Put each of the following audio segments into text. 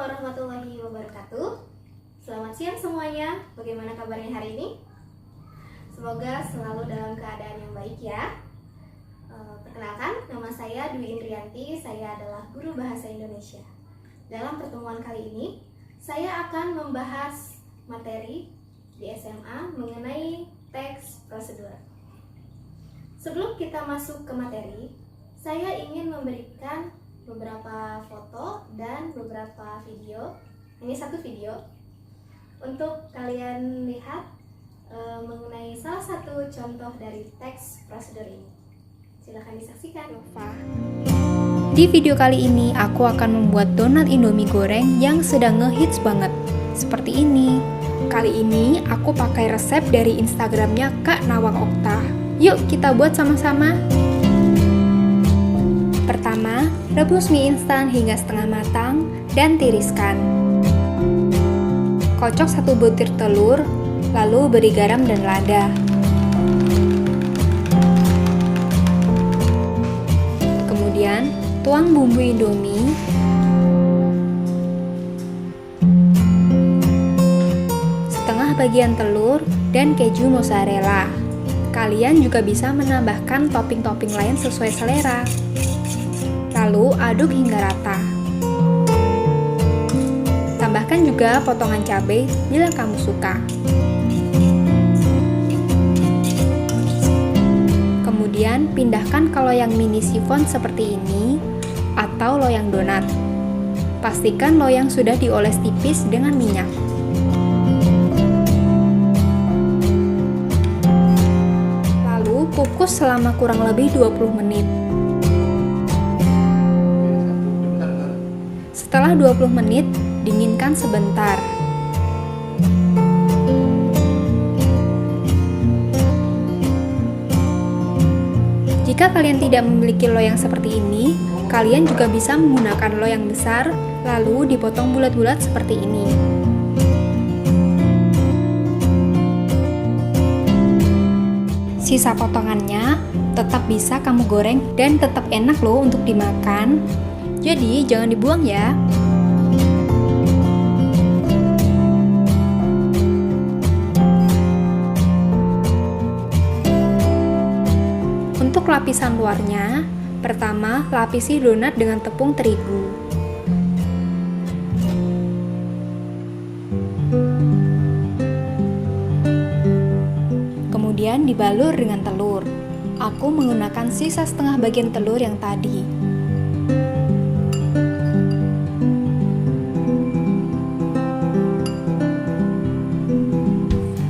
warahmatullahi wabarakatuh. Selamat siang semuanya. Bagaimana kabarnya hari ini? Semoga selalu dalam keadaan yang baik ya. Perkenalkan, nama saya Dwi Indrianti. Saya adalah guru bahasa Indonesia. Dalam pertemuan kali ini, saya akan membahas materi di SMA mengenai teks prosedur. Sebelum kita masuk ke materi, saya ingin memberikan beberapa foto dan beberapa video. Ini satu video untuk kalian lihat mengenai salah satu contoh dari teks prosedur ini. Silahkan disaksikan. Di video kali ini aku akan membuat donat Indomie goreng yang sedang ngehits banget. Seperti ini. Kali ini aku pakai resep dari Instagramnya Kak Nawang Okta. Yuk kita buat sama-sama. Pertama, rebus mie instan hingga setengah matang dan tiriskan. Kocok 1 butir telur, lalu beri garam dan lada. Kemudian, tuang bumbu Indomie, setengah bagian telur, dan keju mozzarella. Kalian juga bisa menambahkan topping-topping lain sesuai selera. Lalu aduk hingga rata. Tambahkan juga potongan cabai bila kamu suka. Kemudian pindahkan ke loyang mini sifon seperti ini atau loyang donat. Pastikan loyang sudah dioles tipis dengan minyak. Lalu kukus selama kurang lebih 20 menit. Setelah 20 menit, dinginkan sebentar. Jika kalian tidak memiliki loyang seperti ini, kalian juga bisa menggunakan loyang besar, lalu dipotong bulat-bulat seperti ini. Sisa potongannya tetap bisa kamu goreng dan tetap enak loh untuk dimakan. Jadi jangan dibuang ya. Untuk lapisan luarnya, pertama lapisi donat dengan tepung terigu. Kemudian dibalur dengan telur. Aku menggunakan sisa setengah bagian telur yang tadi.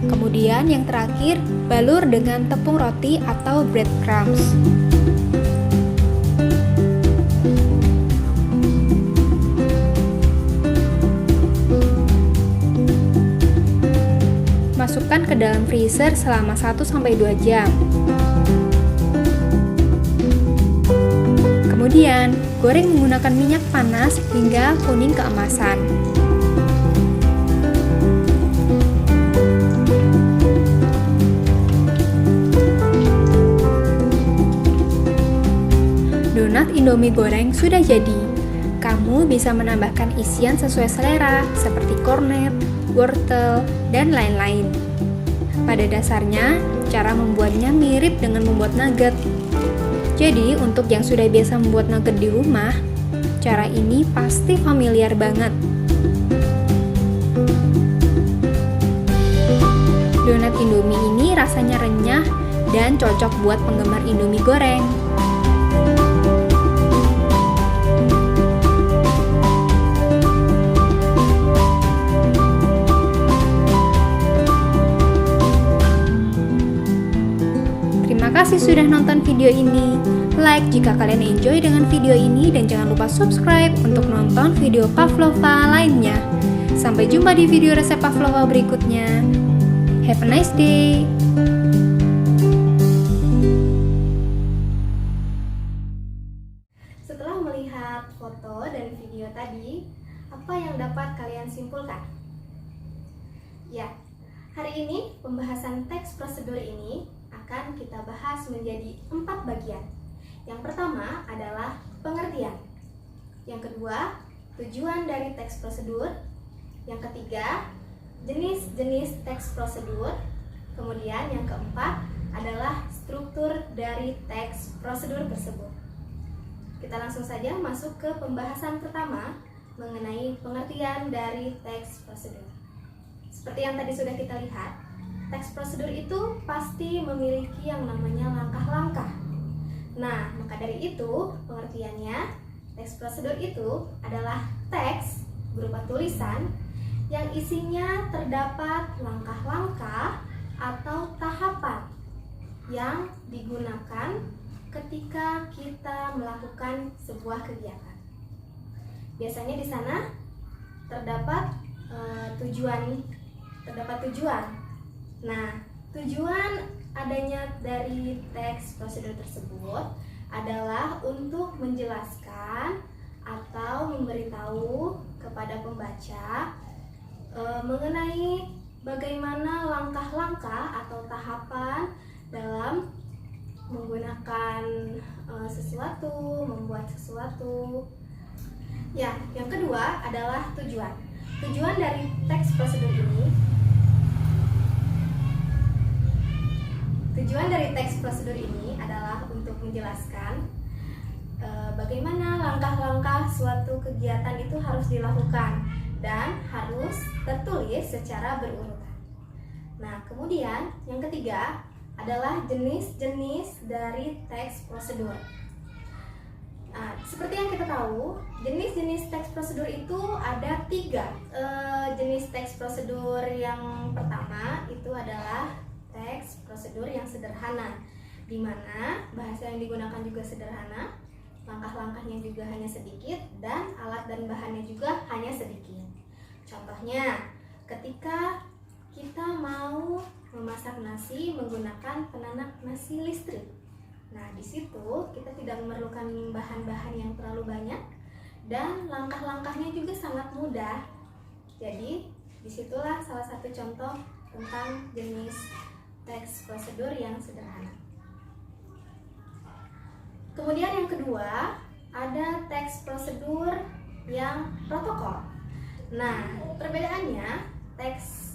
Kemudian yang terakhir, balur dengan tepung roti atau breadcrumbs. Masukkan ke dalam freezer selama 1-2 jam. Kemudian, goreng menggunakan minyak panas hingga kuning keemasan. Donat Indomie goreng sudah jadi. Kamu bisa menambahkan isian sesuai selera, seperti kornet, wortel, dan lain-lain. Pada dasarnya, cara membuatnya mirip dengan membuat nugget. Jadi, untuk yang sudah biasa membuat nugget di rumah, cara ini pasti familiar banget. Donat Indomie ini rasanya renyah dan cocok buat penggemar Indomie goreng. Terima kasih sudah nonton video ini. Like jika kalian enjoy dengan video ini dan jangan lupa subscribe untuk nonton video pavlova lainnya. Sampai jumpa di video resep pavlova berikutnya. Have a nice day. Setelah melihat foto dan video tadi, apa yang dapat kalian simpulkan? Ya, hari ini pembahasan teks prosedur ini akan kita bahas menjadi 4 bagian. Yang pertama adalah pengertian. Yang kedua, tujuan dari teks prosedur. Yang ketiga, jenis-jenis teks prosedur. Kemudian yang keempat adalah struktur dari teks prosedur tersebut. Kita langsung saja masuk ke pembahasan pertama mengenai pengertian dari teks prosedur. Seperti yang tadi sudah kita lihat, teks prosedur itu pasti memiliki yang namanya langkah-langkah. Nah, maka dari itu pengertiannya, teks prosedur itu adalah teks berupa tulisan yang isinya terdapat langkah-langkah atau tahapan yang digunakan ketika kita melakukan sebuah kegiatan. Biasanya di sana terdapat tujuan. Nah, tujuan adanya dari teks prosedur tersebut adalah untuk menjelaskan atau memberitahu kepada pembaca mengenai bagaimana langkah-langkah atau tahapan dalam menggunakan sesuatu, membuat sesuatu. Ya, yang kedua adalah tujuan. Tujuan dari teks prosedur ini adalah untuk menjelaskan bagaimana langkah-langkah suatu kegiatan itu harus dilakukan dan harus tertulis secara berurutan. Nah, kemudian yang ketiga adalah jenis-jenis dari teks prosedur. Nah, seperti yang kita tahu, jenis-jenis teks prosedur itu ada 3. Jenis teks prosedur yang pertama itu adalah teks prosedur yang sederhana, di mana bahasa yang digunakan juga sederhana, langkah-langkahnya juga hanya sedikit, dan alat dan bahannya juga hanya sedikit. Contohnya, ketika kita mau memasak nasi menggunakan penanak nasi listrik. Nah, di situ kita tidak memerlukan bahan-bahan yang terlalu banyak dan langkah-langkahnya juga sangat mudah. Jadi, disitulah salah satu contoh tentang jenis teks prosedur yang sederhana. Kemudian yang kedua, ada teks prosedur yang protokol. Nah, perbedaannya teks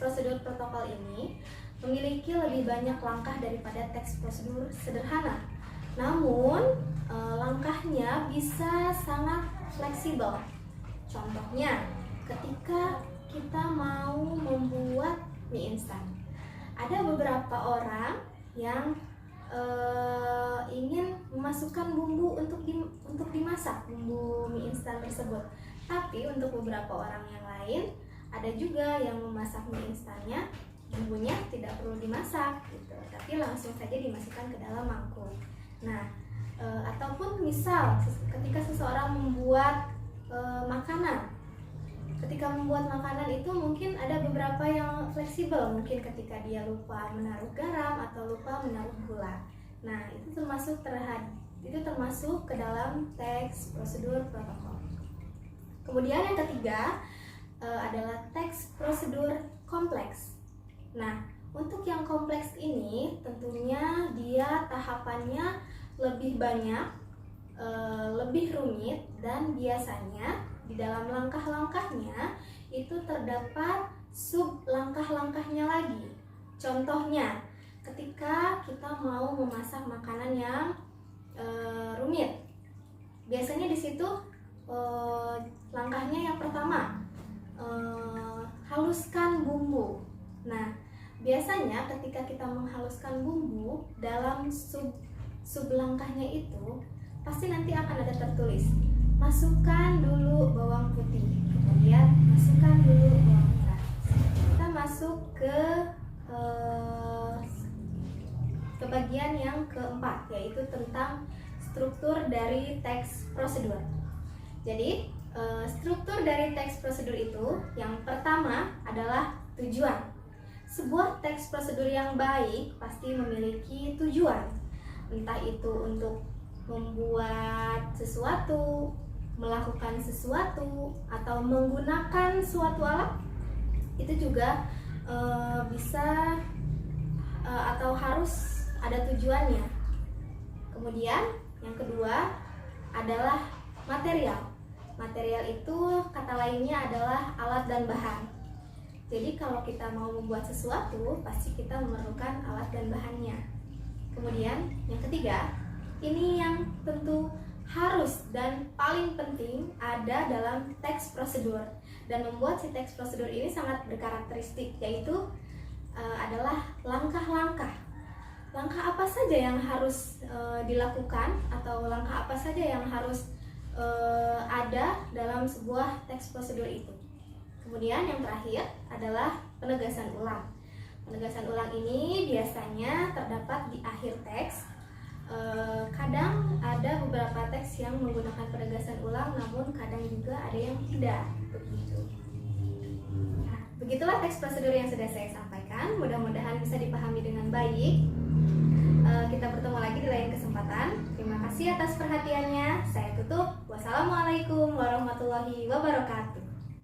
prosedur protokol ini memiliki lebih banyak langkah daripada teks prosedur sederhana. Namun, langkahnya bisa sangat fleksibel. Contohnya, ketika kita mau membuat mie instan, ada beberapa orang yang ingin memasukkan bumbu untuk dimasak bumbu mie instan tersebut. Tapi untuk beberapa orang yang lain, ada juga yang memasak mie instannya bumbunya tidak perlu dimasak gitu, tapi langsung saja dimasukkan ke dalam mangkuk. Nah, ataupun misal ketika seseorang membuat makanan, ketika membuat makanan itu mungkin ada beberapa yang fleksibel, mungkin ketika dia lupa menaruh garam atau lupa menaruh gula. Nah, itu termasuk ke dalam teks prosedur protokol. Kemudian yang ketiga adalah teks prosedur kompleks. Nah, untuk yang kompleks ini tentunya dia tahapannya lebih banyak, lebih rumit, dan biasanya di dalam langkah-langkahnya itu terdapat sub langkah-langkahnya lagi. Contohnya, ketika kita mau memasak makanan yang rumit, biasanya di situ langkahnya yang pertama, haluskan bumbu. Nah, biasanya ketika kita menghaluskan bumbu, dalam sub langkahnya itu pasti nanti akan ada tertulis, masukkan dulu bawang putih, kemudian masukkan dulu bawang merah. Kita masuk ke bagian yang keempat, yaitu tentang struktur dari teks prosedur. Jadi, struktur dari teks prosedur itu yang pertama adalah tujuan. Sebuah teks prosedur yang baik pasti memiliki tujuan, entah itu untuk membuat sesuatu, melakukan sesuatu, atau menggunakan suatu alat. Itu juga bisa atau harus ada tujuannya. Kemudian yang kedua adalah material. Material itu kata lainnya adalah alat dan bahan. Jadi kalau kita mau membuat sesuatu, pasti kita memerlukan alat dan bahannya. Kemudian yang ketiga, ini yang tentu harus dan paling penting ada dalam teks prosedur. Dan membuat si teks prosedur ini sangat berkarakteristik, yaitu adalah langkah-langkah. Langkah apa saja yang harus dilakukan atau langkah apa saja yang harus ada dalam sebuah teks prosedur itu. Kemudian yang terakhir adalah penegasan ulang. Penegasan ulang ini biasanya terdapat di akhir teks. Kadang ada beberapa teks yang menggunakan penegasan ulang, namun kadang juga ada yang tidak begitu. Nah, begitulah teks prosedur yang sudah saya sampaikan. Mudah-mudahan bisa dipahami dengan baik. Kita bertemu lagi di lain kesempatan. Terima kasih atas perhatiannya. Saya tutup. Wassalamualaikum warahmatullahi wabarakatuh.